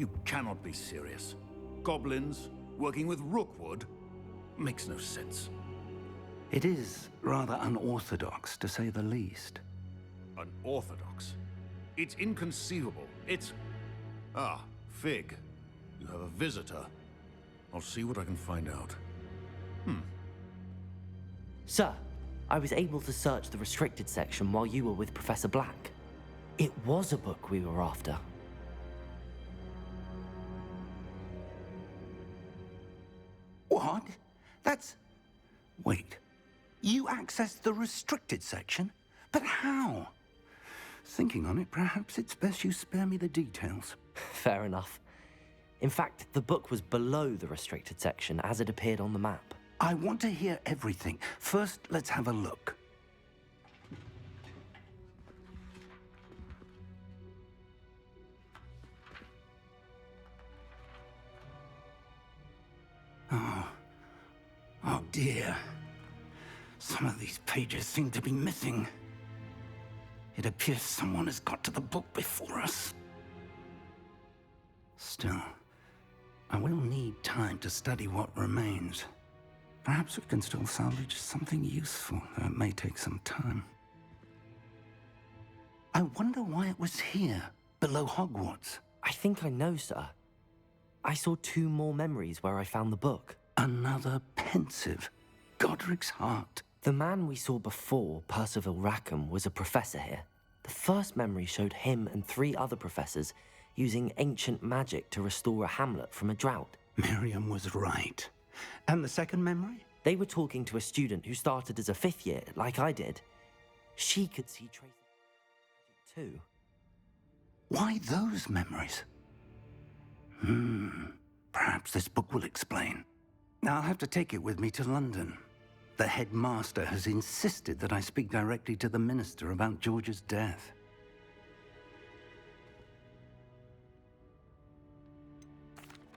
You cannot be serious. Goblins working with Rookwood? Makes no sense. It is rather unorthodox, to say the least. Unorthodox? It's inconceivable. It's... Ah, Fig. You have a visitor. I'll see what I can find out. Sir, I was able to search the restricted section while you were with Professor Black. It was a book we were after. What? That's... Wait. You accessed the restricted section? But how? Thinking on it, perhaps it's best you spare me the details. Fair enough. In fact, the book was below the restricted section as it appeared on the map. I want to hear everything. First, let's have a look. Oh dear. Some of these pages seem to be missing. It appears someone has got to the book before us. Still, I will need time to study what remains. Perhaps we can still salvage something useful, though it may take some time. I wonder why it was here, below Hogwarts. I think I know, sir. I saw 2 more memories where I found the book. Another pensive. Godric's heart. The man we saw before, Percival Rackham, was a professor here. The first memory showed him and 3 other professors using ancient magic to restore a hamlet from a drought. Miriam was right. And the second memory? They were talking to a student who started as a 5th year, like I did. She could see traces of magic too. Why those memories? Perhaps this book will explain. I'll have to take it with me to London. The headmaster has insisted that I speak directly to the minister about George's death.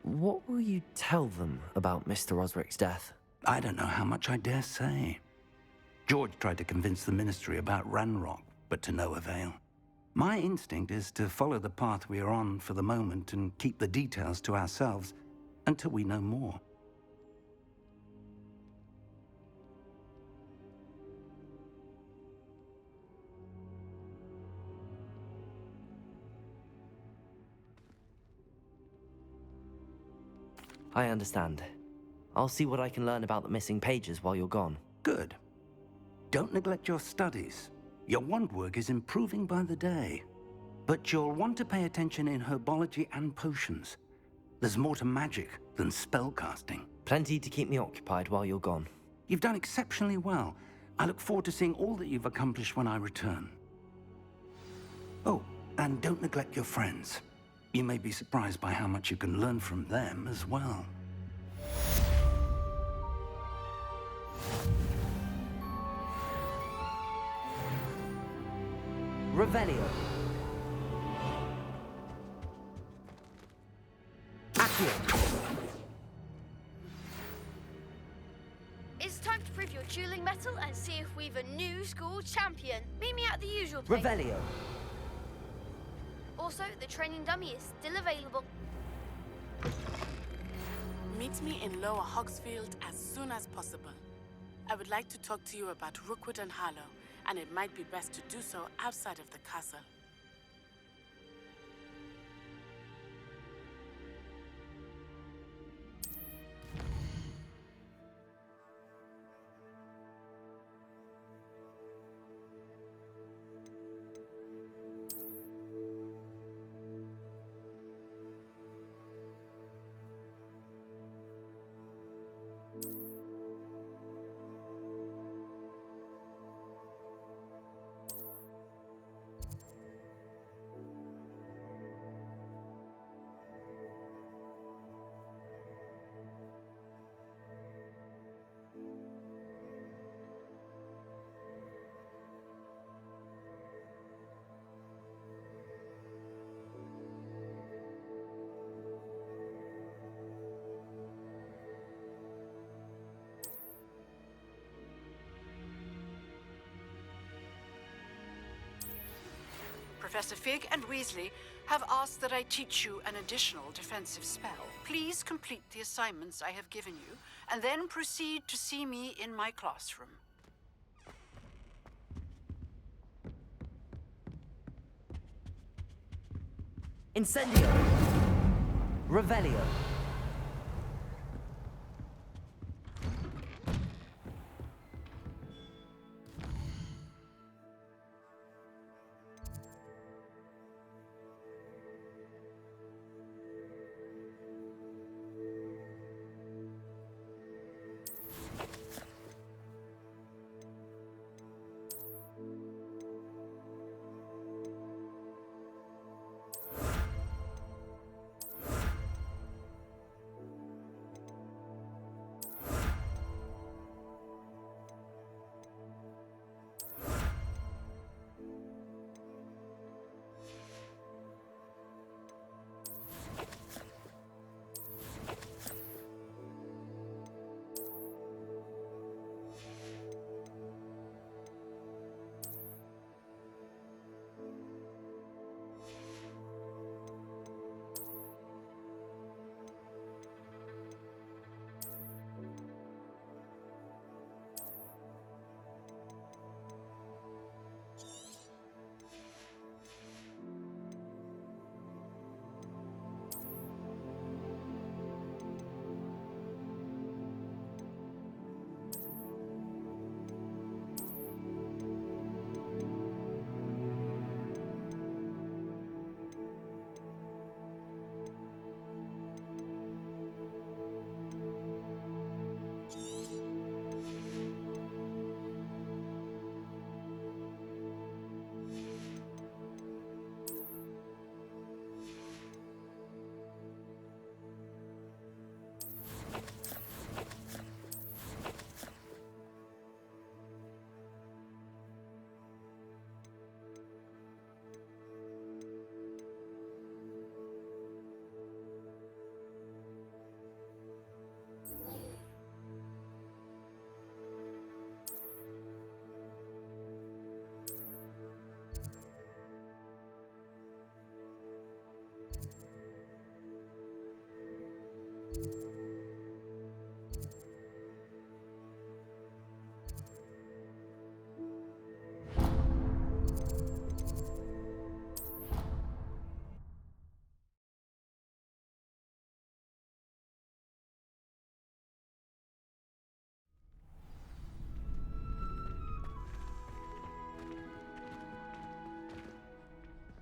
What will you tell them about Mr. Osric's death? I don't know how much I dare say. George tried to convince the ministry about Ranrock, but to no avail. My instinct is to follow the path we are on for the moment and keep the details to ourselves until we know more. I understand. I'll see what I can learn about the missing pages while you're gone. Good. Don't neglect your studies. Your wand work is improving by the day. But you'll want to pay attention in herbology and potions. There's more to magic than spellcasting. Plenty to keep me occupied while you're gone. You've done exceptionally well. I look forward to seeing all that you've accomplished when I return. Oh, and don't neglect your friends. You may be surprised by how much you can learn from them as well. Revelio. Accio. It's time to prove your dueling mettle and see if we've a new school champion. Meet me at the usual place. Revelio. Also, the training dummy is still available. Meet me in Lower Hogsfield as soon as possible. I would like to talk to you about Rookwood and Harlow, and it might be best to do so outside of the castle. Professor Fig and Weasley have asked that I teach you an additional defensive spell. Please complete the assignments I have given you, and then proceed to see me in my classroom. Incendio. Revelio.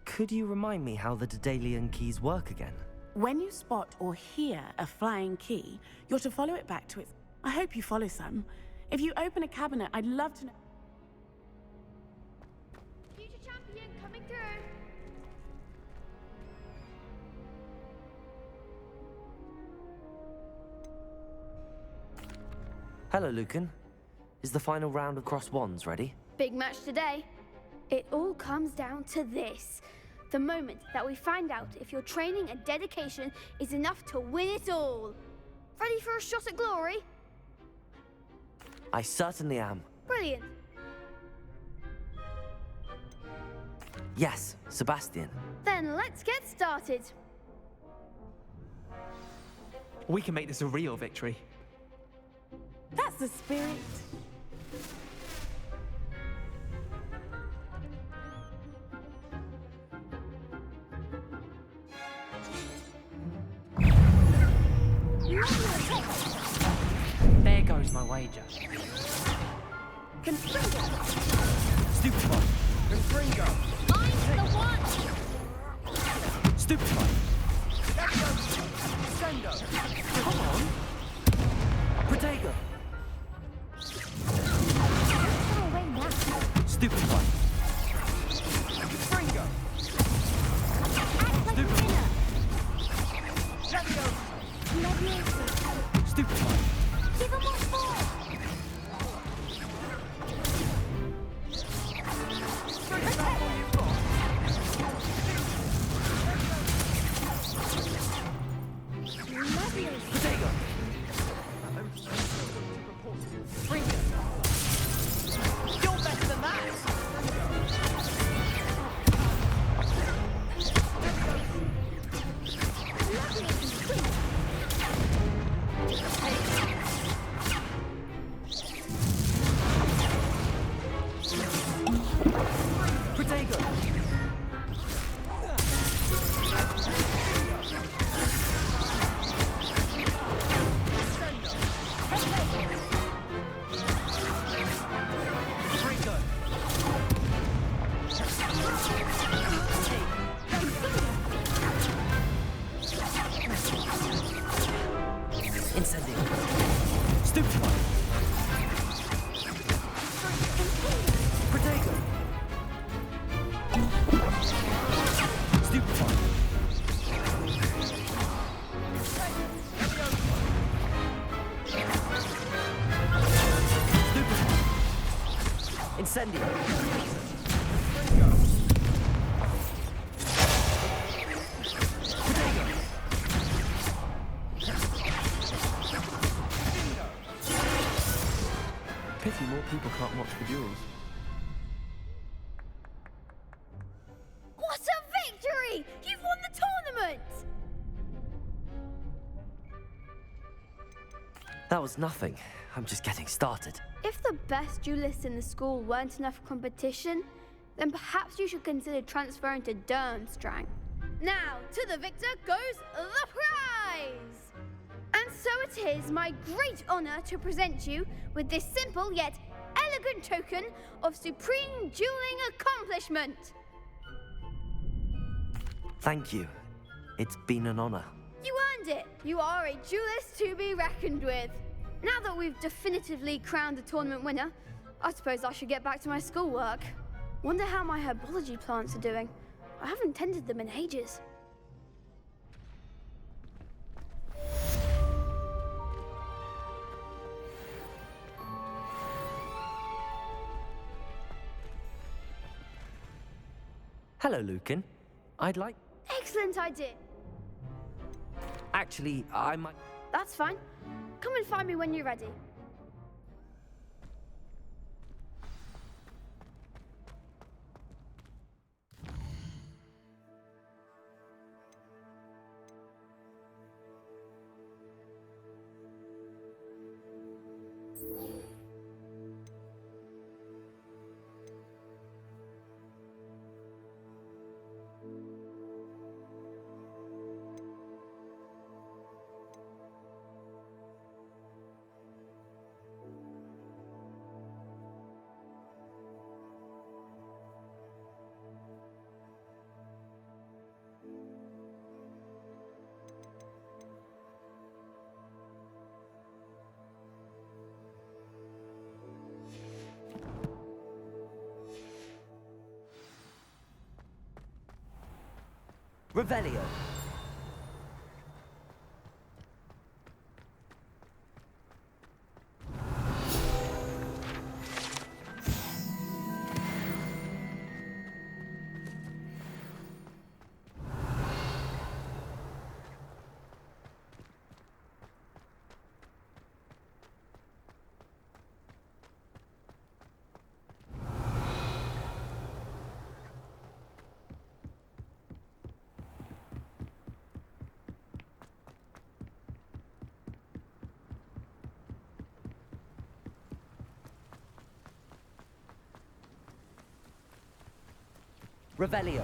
Could you remind me how the Daedalian keys work again? When you spot or hear a flying key, you're to follow it back to its... I hope you follow some. If you open a cabinet, I'd love to know... Future champion coming through. Hello, Lucan. Is the final round of Cross Wands ready? Big match today. It all comes down to this. The moment that we find out if your training and dedication is enough to win it all. Ready for a shot at glory? I certainly am. Brilliant. Yes, Sebastian. Then let's get started. We can make this a real victory. That's the spirit. There goes my wager. Confringo. Stupefy. Confringo. I'm the one. Stupefy. Sendo. Come on. Protego. Go away now. Stupefy. Confringo. Act like a winner. Leviosa. Leviosa. Stupefy. Give him what for. Is that all you've got? Leviosa. Protego. Incendio! Pity more people can't watch the duels. What a victory! You've won the tournament! That was nothing. I'm just getting started. If the best duelists in the school weren't enough for competition, then perhaps you should consider transferring to Durmstrang. Now, to the victor goes the prize! And so it is my great honor to present you with this simple yet elegant token of supreme dueling accomplishment. Thank you. It's been an honor. You earned it. You are a duelist to be reckoned with. Now that we've definitively crowned the tournament winner, I suppose I should get back to my schoolwork. Wonder how my herbology plants are doing. I haven't tended them in ages. Hello, Lucan. I'd like... Excellent idea. Actually, I might... That's fine. Come and find me when you're ready. Revelio. Revelio.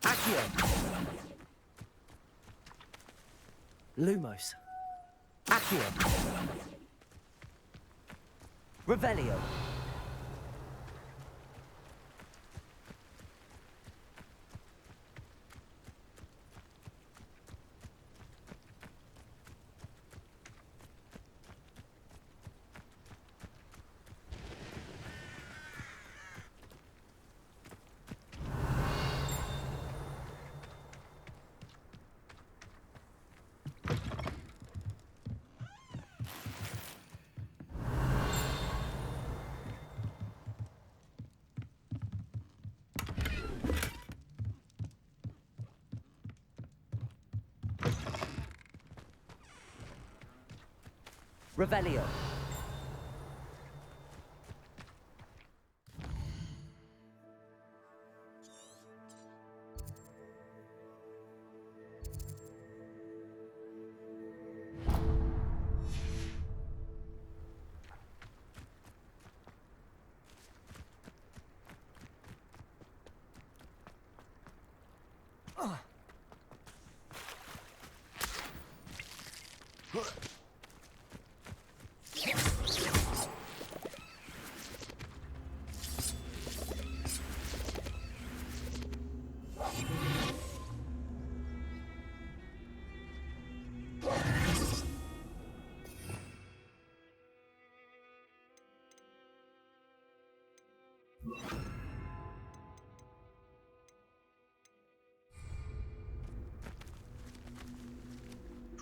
Accio. Lumos. Accio. Revelio. Revelio.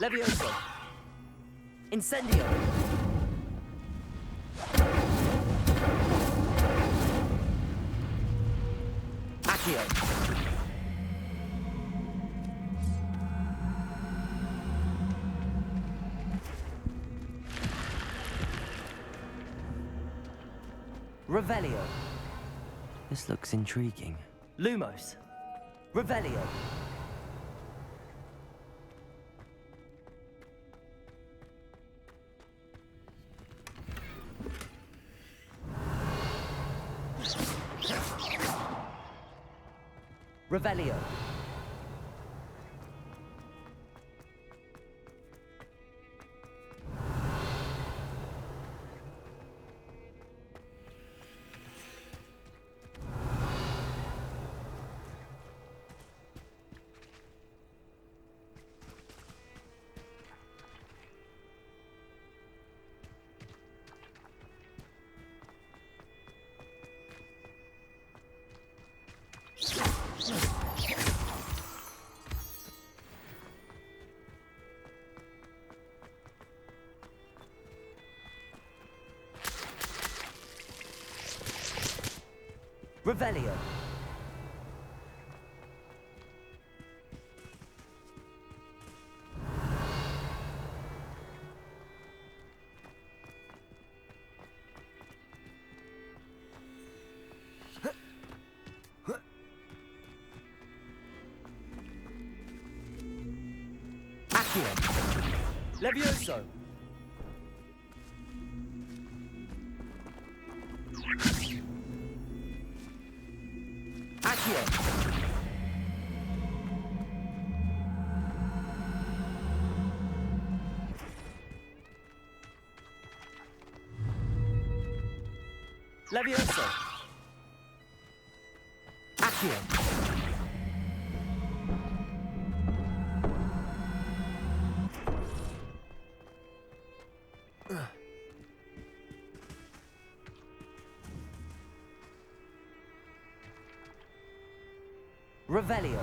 Levioso! Incendio! Accio! Revelio. This looks intriguing. Lumos. Revelio. Revelio. Revelio. Accio. Levioso. Accio. Levioso. Accio. Revelio.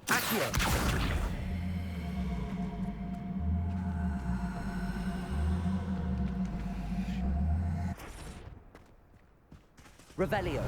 Accio. Revelio.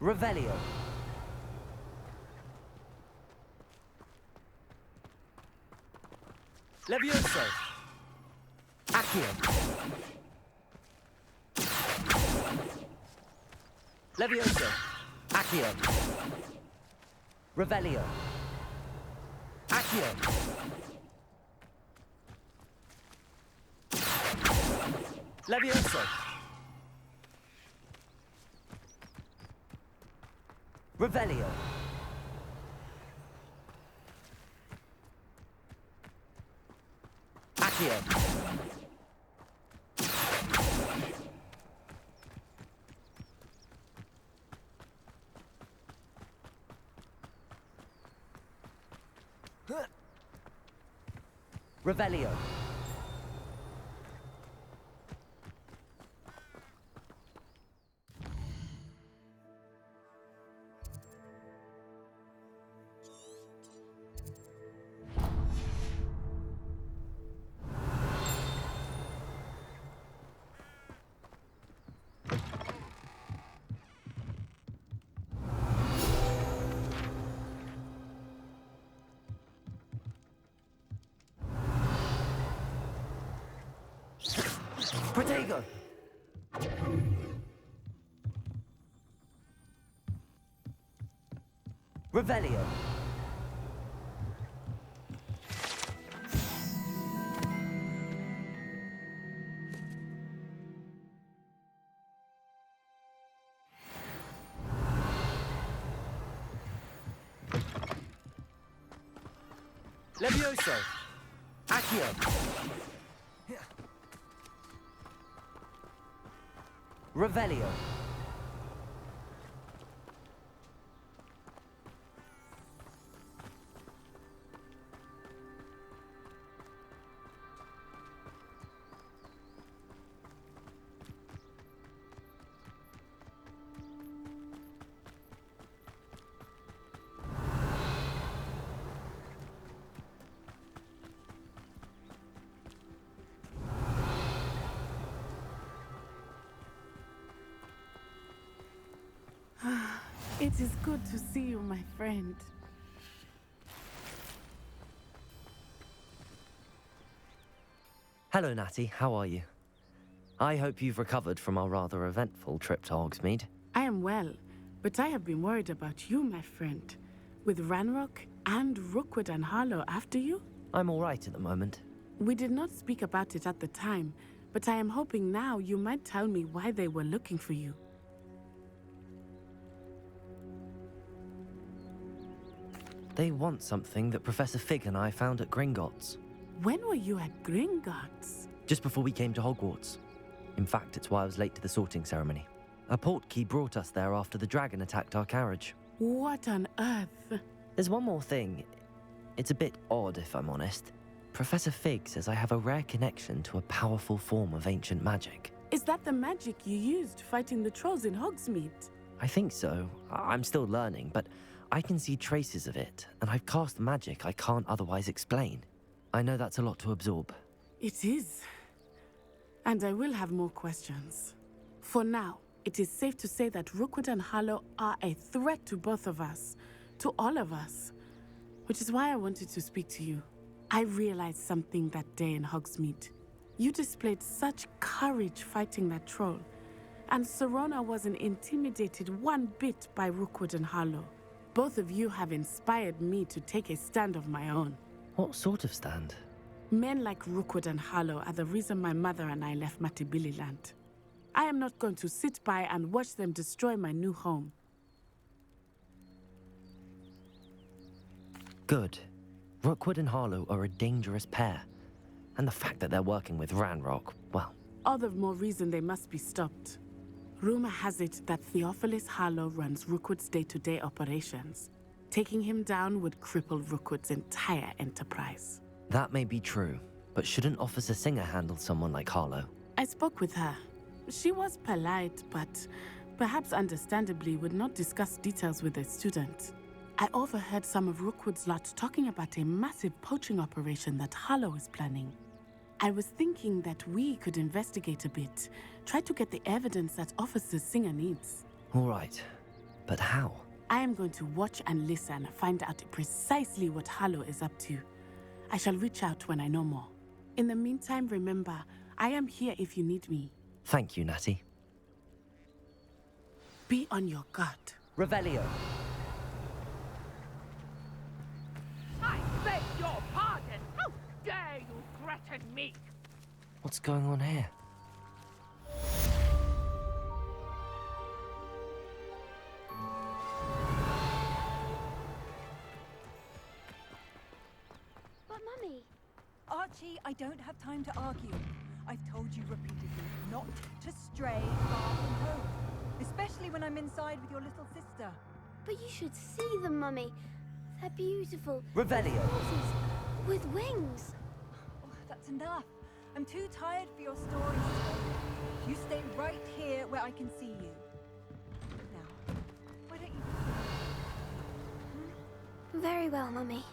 Revelio. Levioso. Accio. Levioso. Accio. Revelio. Accio. Levioso. Revelio. Accio. Revelio. Protego! Revelio. Levioso. Accio. Revelio. It is good to see you, my friend. Hello, Natty. How are you? I hope you've recovered from our rather eventful trip to Hogsmeade. I am well, but I have been worried about you, my friend. With Ranrock and Rookwood and Harlow after you? I'm all right at the moment. We did not speak about it at the time, but I am hoping now you might tell me why they were looking for you. They want something that Professor Fig and I found at Gringotts. When were you at Gringotts? Just before we came to Hogwarts. In fact, it's why I was late to the sorting ceremony. A portkey brought us there after the dragon attacked our carriage. What on earth? There's one more thing. It's a bit odd, if I'm honest. Professor Fig says I have a rare connection to a powerful form of ancient magic. Is that the magic you used fighting the trolls in Hogsmeade? I think so. I'm still learning, but I can see traces of it, and I've cast magic I can't otherwise explain. I know that's a lot to absorb. It is. And I will have more questions. For now, it is safe to say that Rookwood and Harlow are a threat to both of us, to all of us. Which is why I wanted to speak to you. I realized something that day in Hogsmeade. You displayed such courage fighting that troll, and Serona wasn't intimidated one bit by Rookwood and Harlow. Both of you have inspired me to take a stand of my own. What sort of stand? Men like Rookwood and Harlow are the reason my mother and I left Matibili Land. I am not going to sit by and watch them destroy my new home. Good. Rookwood and Harlow are a dangerous pair. And the fact that they're working with Ranrock, well... All the more reason they must be stopped. Rumor has it that Theophilus Harlow runs Rookwood's day-to-day operations. Taking him down would cripple Rookwood's entire enterprise. That may be true, but shouldn't Officer Singer handle someone like Harlow? I spoke with her. She was polite, but perhaps understandably would not discuss details with a student. I overheard some of Rookwood's lot talking about a massive poaching operation that Harlow is planning. I was thinking that we could investigate a bit, try to get the evidence that Officer Singer needs. All right, but how? I am going to watch and listen, find out precisely what Harlow is up to. I shall reach out when I know more. In the meantime, remember, I am here if you need me. Thank you, Natty. Be on your guard. Revelio. I beg your pardon! How dare you threaten me! What's going on here? But Mummy, Archie, I don't have time to argue. I've told you repeatedly not to stray far from home, especially when I'm inside with your little sister. but you should see them, Mummy. They're beautiful. Revelio. Horses with wings. Oh, that's enough. I'm too tired for your stories. You stay right here where I can see you. Now, why don't you... Very well, Mummy.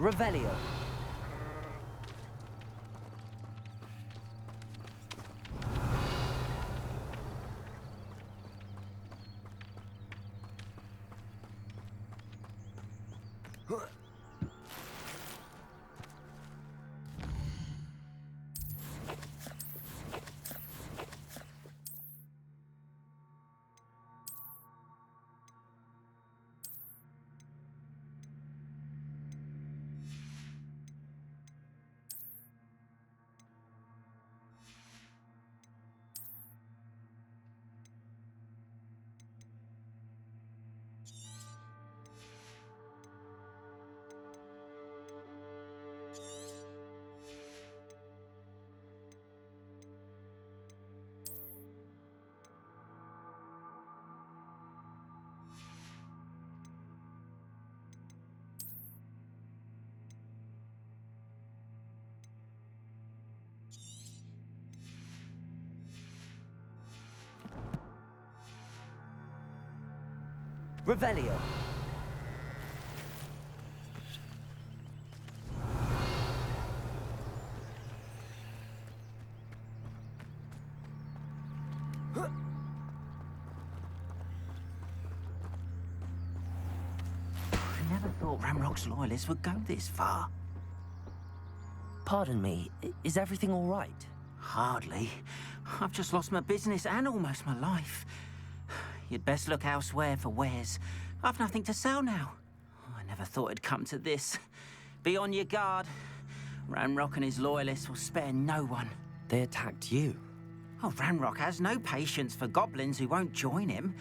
Revelio. Revelio. I never thought Ramrock's loyalists would go this far. Pardon me, is everything all right? Hardly. I've just lost my business and almost my life. You'd best look elsewhere for wares. I've nothing to sell now. I never thought it'd come to this. Be on your guard. Ranrock and his loyalists will spare no one. They attacked you. Oh, Ranrock has no patience for goblins who won't join him.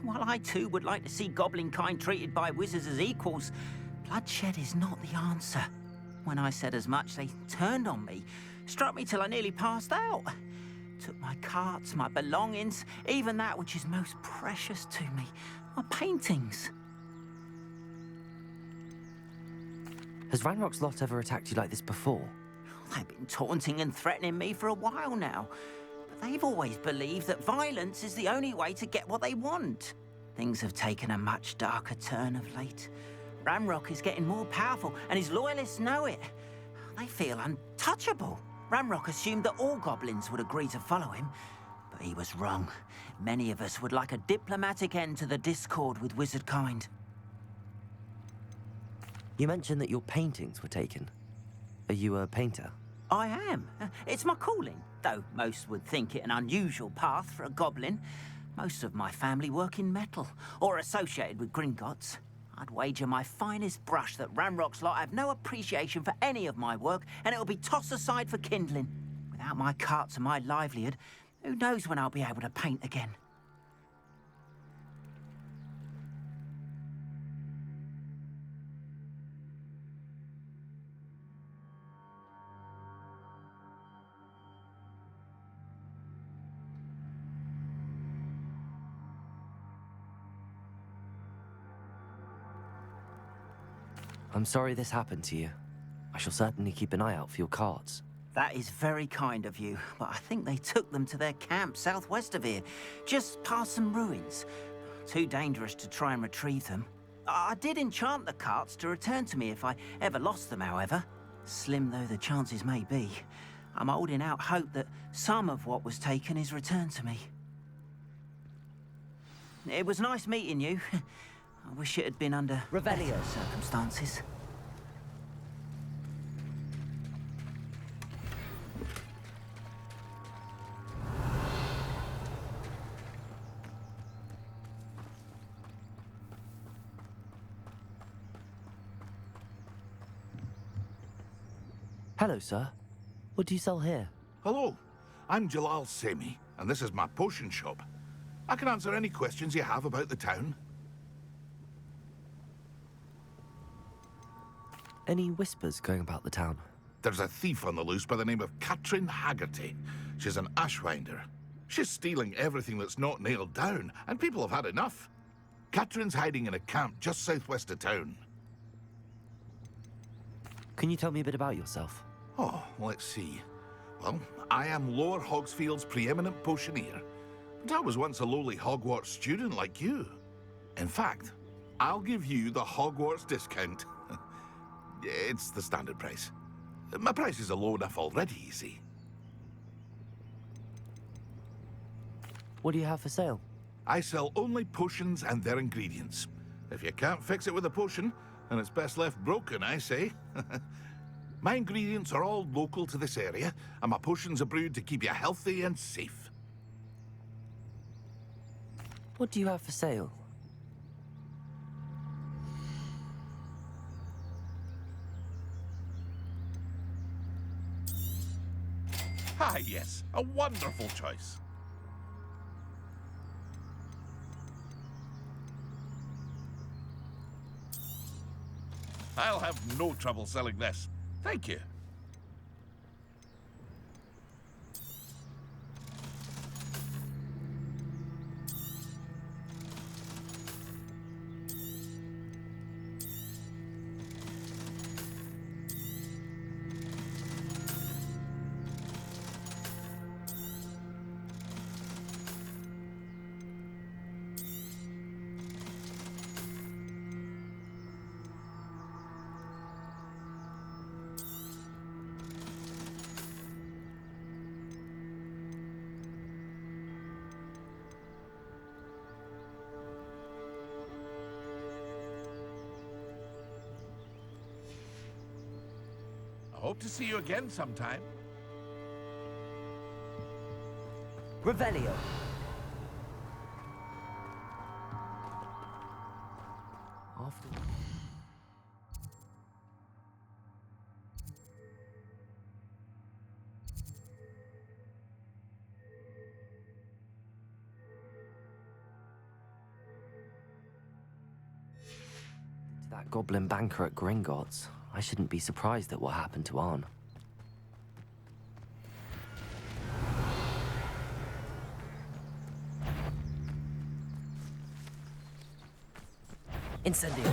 While I too would like to see goblin kind treated by wizards as equals, bloodshed is not the answer. When I said as much, they turned on me, struck me till I nearly passed out. Took my carts, my belongings, even that which is most precious to me, my paintings. Has Ranrock's lot ever attacked you like this before? They've been taunting and threatening me for a while now. But they've always believed that violence is the only way to get what they want. Things have taken a much darker turn of late. Ranrock is getting more powerful, and his loyalists know it. They feel untouchable. Ranrock assumed that all goblins would agree to follow him, but he was wrong. Many of us would like a diplomatic end to the discord with wizard kind. You mentioned that your paintings were taken. Are you a painter? I am. It's my calling, though most would think it an unusual path for a goblin. Most of my family work in metal, or associated with Gringotts. I'd wager my finest brush that Ranrock's lot have no appreciation for any of my work, and it'll be tossed aside for kindling. Without my carts and my livelihood, who knows when I'll be able to paint again? I'm sorry this happened to you. I shall certainly keep an eye out for your carts. That is very kind of you, but I think they took them to their camp southwest of here, just past some ruins. Too dangerous to try and retrieve them. I did enchant the carts to return to me if I ever lost them, however. Slim though the chances may be, I'm holding out hope that some of what was taken is returned to me. It was nice meeting you. I wish it had been under Revelio. better circumstances. Hello, sir. What do you sell here? Hello, I'm Jalal Semi, and this is my potion shop. I can answer any questions you have about the town. Any whispers going about the town? There's a thief on the loose by the name of Katrin Haggerty. She's an ashwinder. She's stealing everything that's not nailed down, and people have had enough. Katrin's hiding in a camp just southwest of town. Can you tell me a bit about yourself? Oh, let's see. Well, I am Lower Hogsfield's preeminent potioneer, but I was once a lowly Hogwarts student like you. In fact, I'll give you the Hogwarts discount. It's the standard price. My prices are low enough already, you see. What do you have for sale? I sell only potions and their ingredients. If you can't fix it with a potion, then it's best left broken, I say. My ingredients are all local to this area, and my potions are brewed to keep you healthy and safe. What do you have for sale? Ah, yes, a wonderful choice. I'll have no trouble selling this. Thank you. I hope to see you again sometime. Revelio. After... To that goblin banker at Gringotts. I shouldn't be surprised at what happened to Arn. Incendio.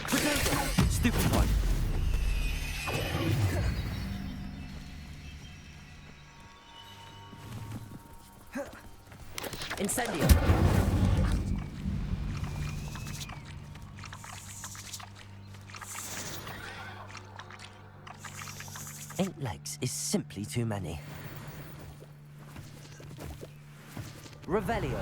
Potato! Stupid one. Incendio. Eight legs is simply too many. Revelio.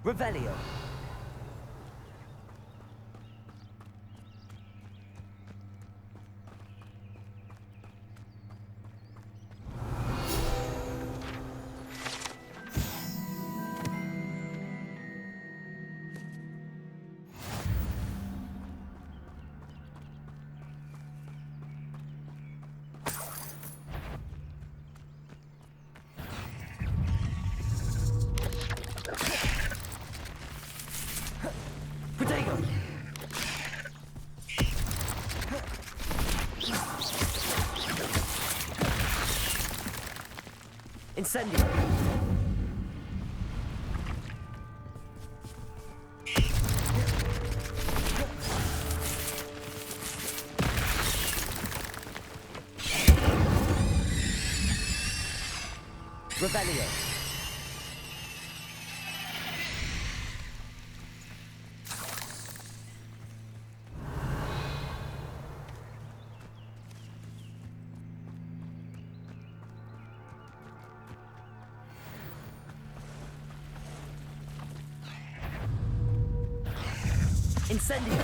Revelio. Incendio. Revelio. Incendio!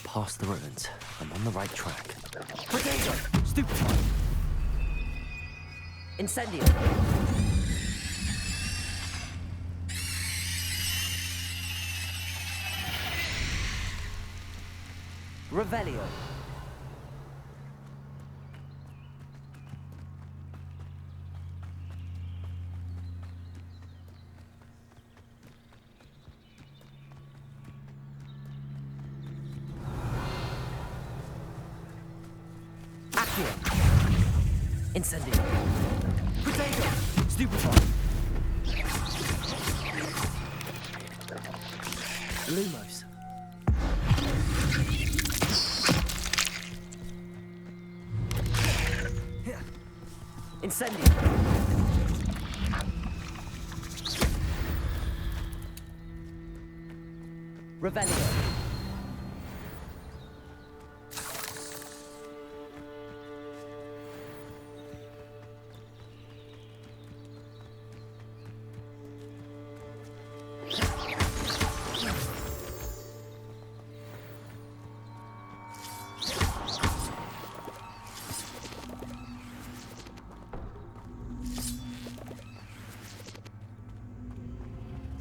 Past the ruins. I'm on the right track. Potato! Stupefy! Incendio! Revelio! Accio! Incendio! Potato! Stupefy! Lumos! Incendio! Revelio!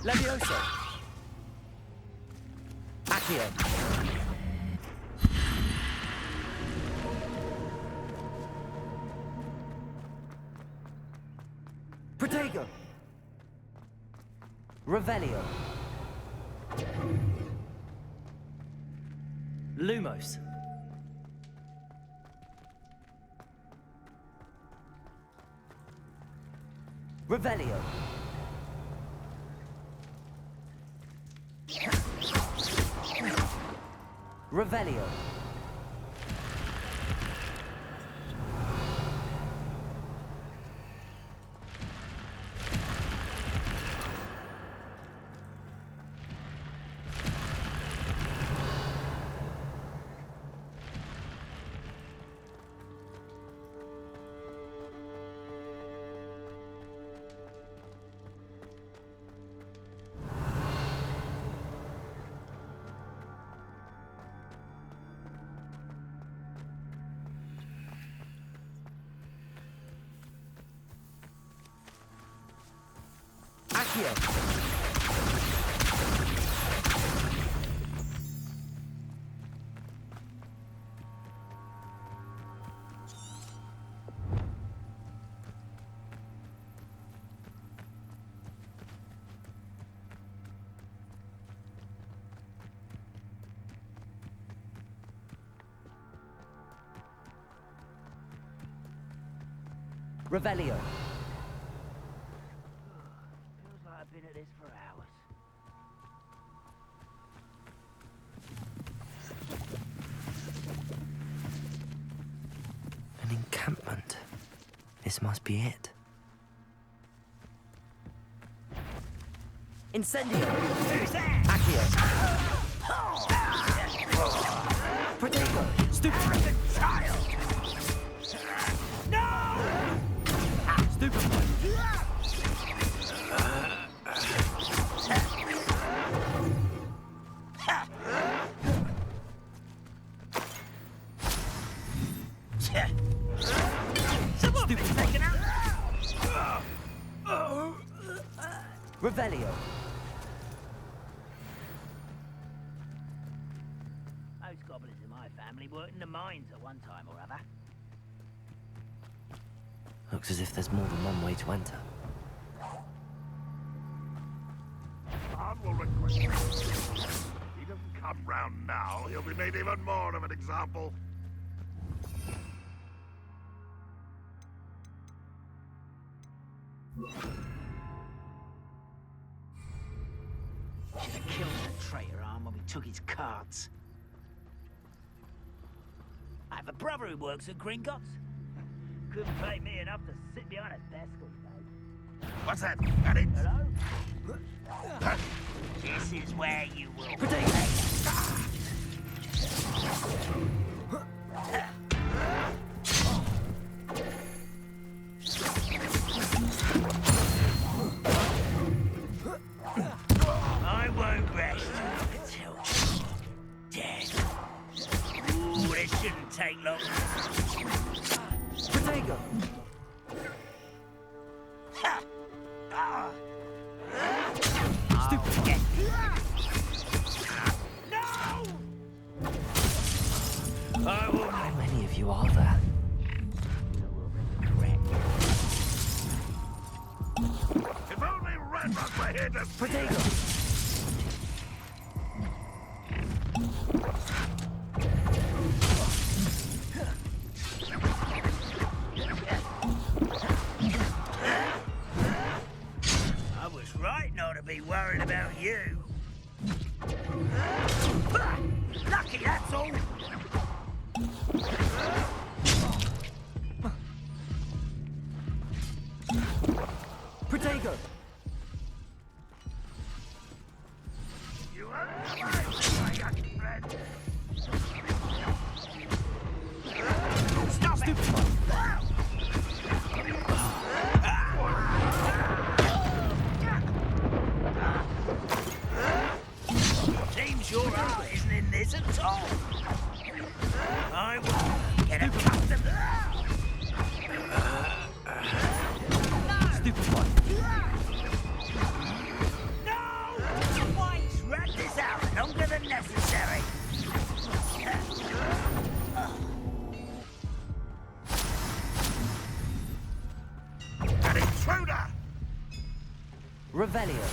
Levioso! Accio! Protego! Revelio! Lumos! Revelio! Revelio! Accio! Revelio! I've been at this for hours. An encampment. This must be it. Incendio! Who's there? Accio! Protego! Stupid child! No! Stupefy! Revelio! Most goblins in my family worked in the mines at one time or other. Looks as if there's more than one way to enter. I will request him. If he doesn't come round now, he'll be made even more of an example. Should have killed that traitor arm when we took his cards. I have a brother who works at Gringotts. Couldn't pay me enough to sit behind a desk all day. What's that? Got it? Hello? This is where you will be. I won't rest. Stupid. How many of you are there? If only Ranrock were here to... Protego! I was right not to be worried about you. Lucky, that's all. Protego! You are right, my young friend. Stop it! Seems your heart isn't in this at all. I will get accustomed. Stupid one. No! Once rat this out longer than necessary. An intruder! Revelio.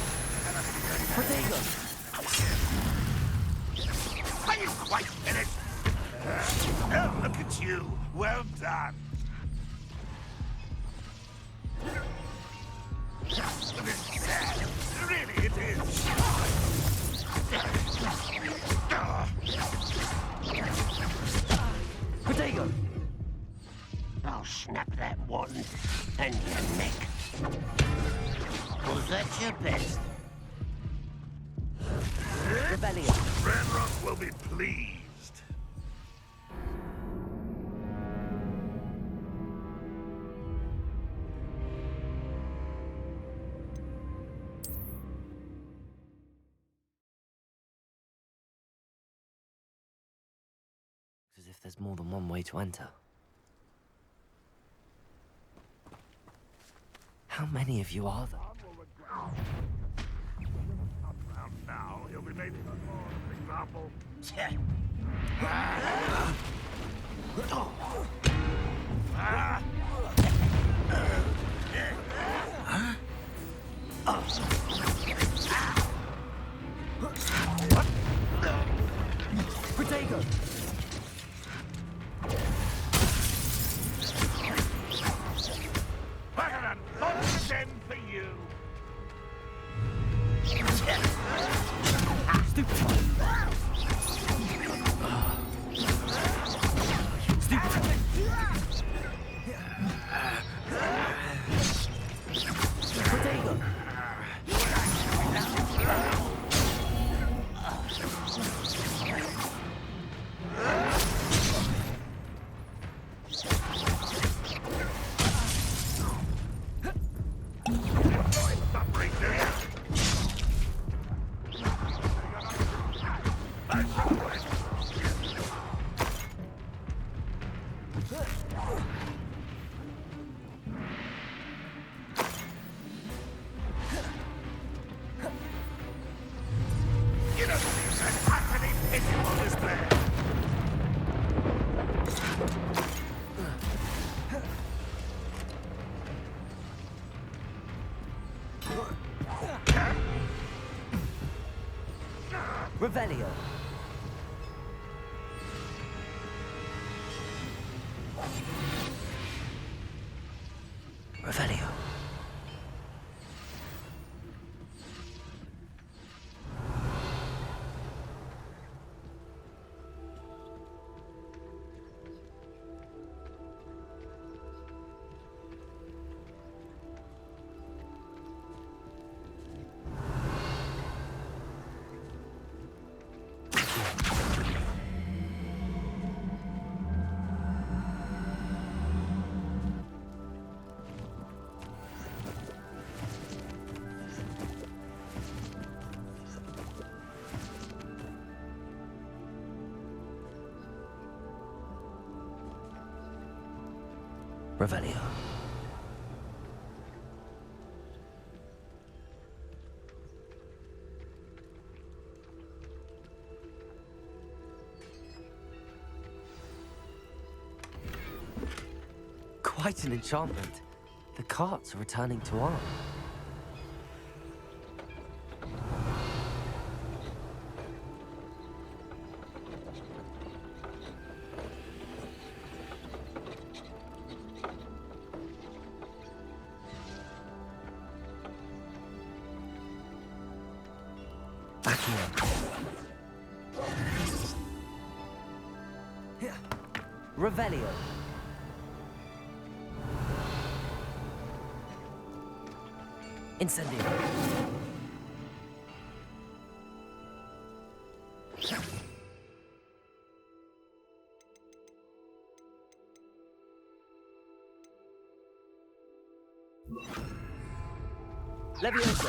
Protego! Are you quite finished? Oh, look at you. Well done. This is sad. Really, it is. Protego! I'll snap that one and your neck. Was that your best? Revelio. Ranrock will be pleased. As if there's more than one way to enter. How many of you are there? Around now, he'll be making a more example. Protego! What an unfortunate end for you. Stupid one. Stupid. Protego! Suffering, do you? You don't seem to have any pity on this man. Revelio. Revelio. Revelio. Despite an enchantment, the carts are returning to arm. Back here. Revelio. Incendio. Levioso.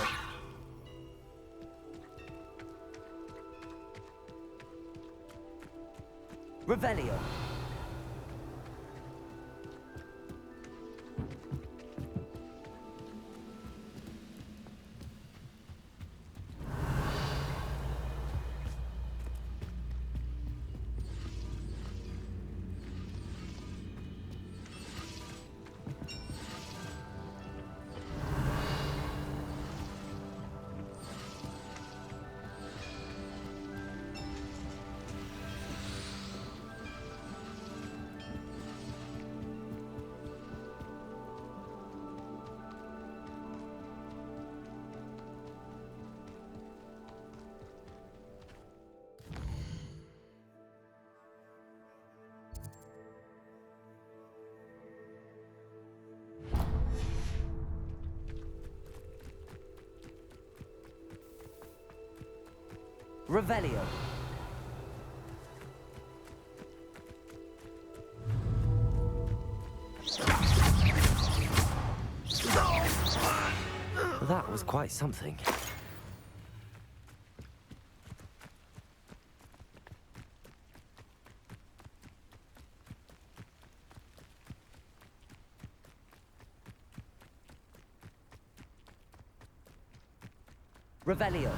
Revelio. Revelio. That was quite something. Revelio.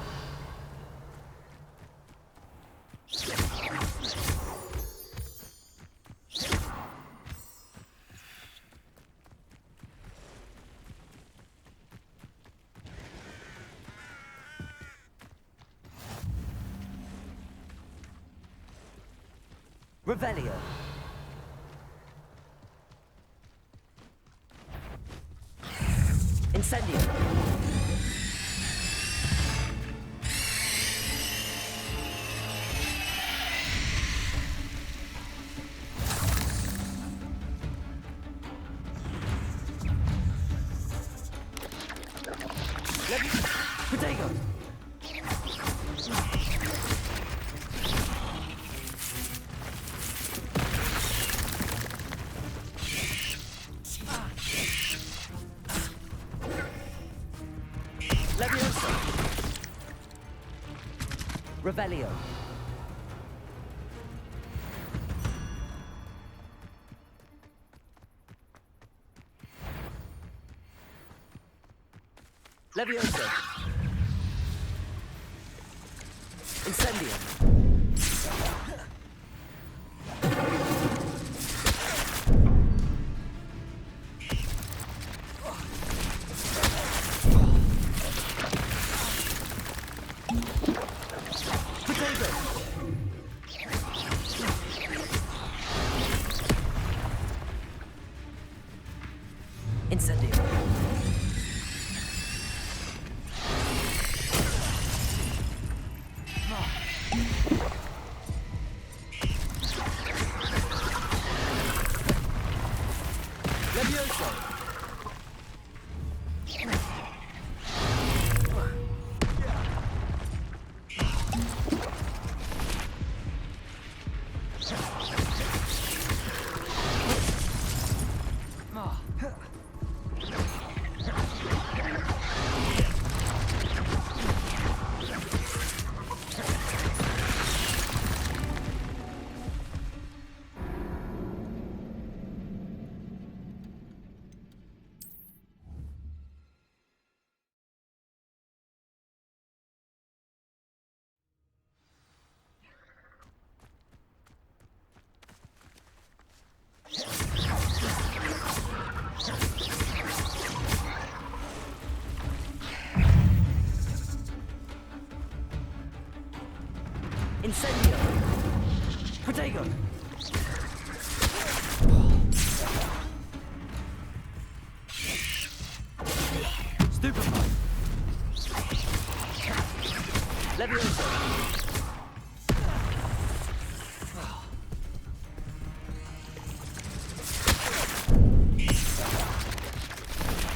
Revelio. Incendio. Potato. Levioso. Revelio. Levioso. Incendio. Potato. Incendio. Incendio! Protego! Stupefy! Levioso!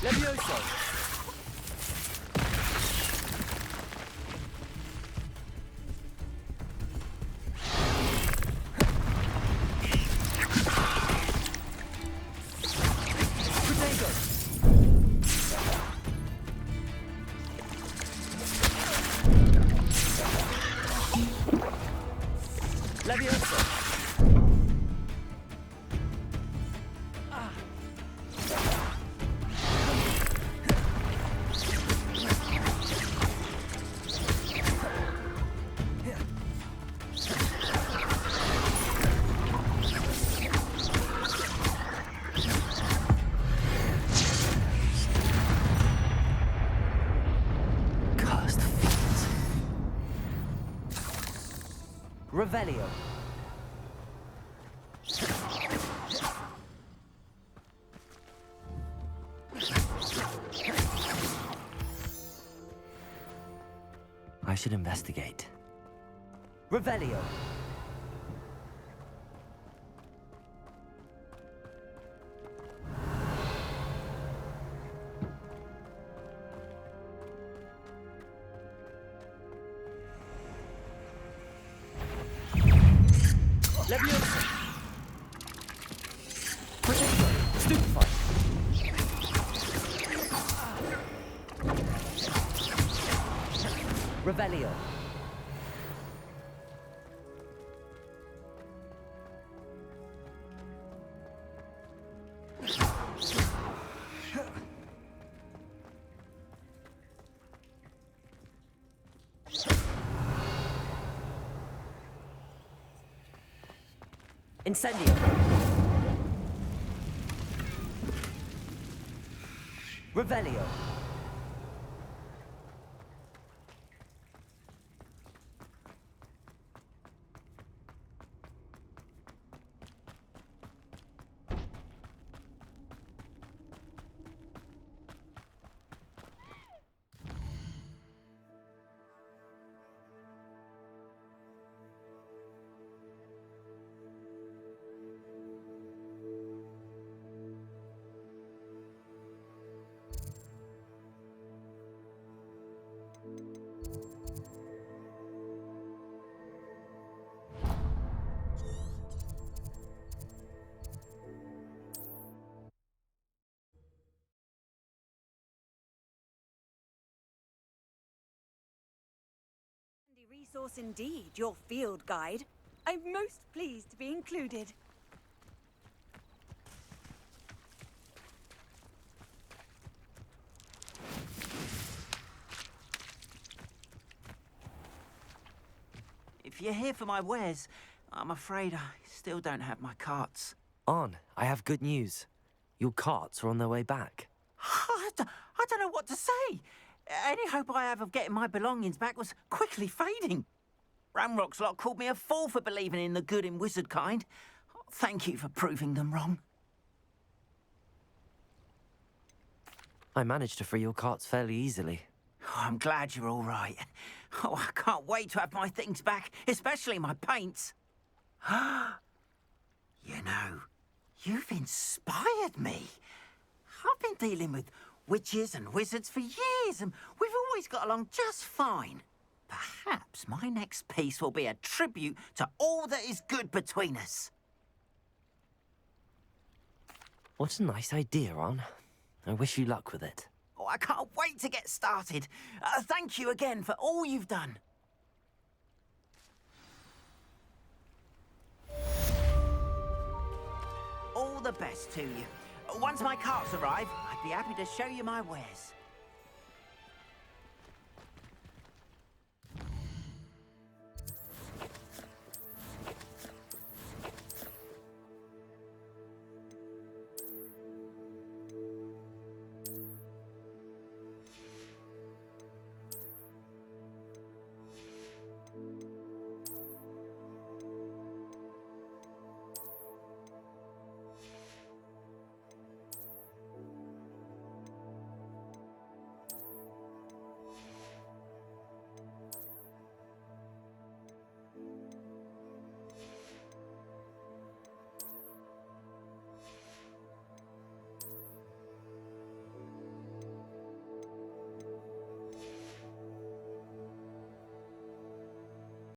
Levioso! Revelio. I should investigate. Revelio. Leviosa! Protego! Stupefy! Revelio! Incendio! Revelio! Resource indeed, your field guide. I'm most pleased to be included. If you're here for my wares, I'm afraid I still don't have my carts. On, I have good news. Your carts are on their way back. I don't know what to say. Any hope I have of getting my belongings back was quickly fading. Ranrock's lot called me a fool for believing in the good in wizard kind. Thank you for proving them wrong. I managed to free your carts fairly easily. Oh, I'm glad you're all right. Oh, I can't wait to have my things back, especially my paints. You know, you've inspired me. I've been dealing with witches and wizards for years, and we've always got along just fine. Perhaps my next piece will be a tribute to all that is good between us. What a nice idea, Ron. I wish you luck with it. Oh, I can't wait to get started. Thank you again for all you've done. All the best to you. Once my carts arrive, I'd be happy to show you my wares.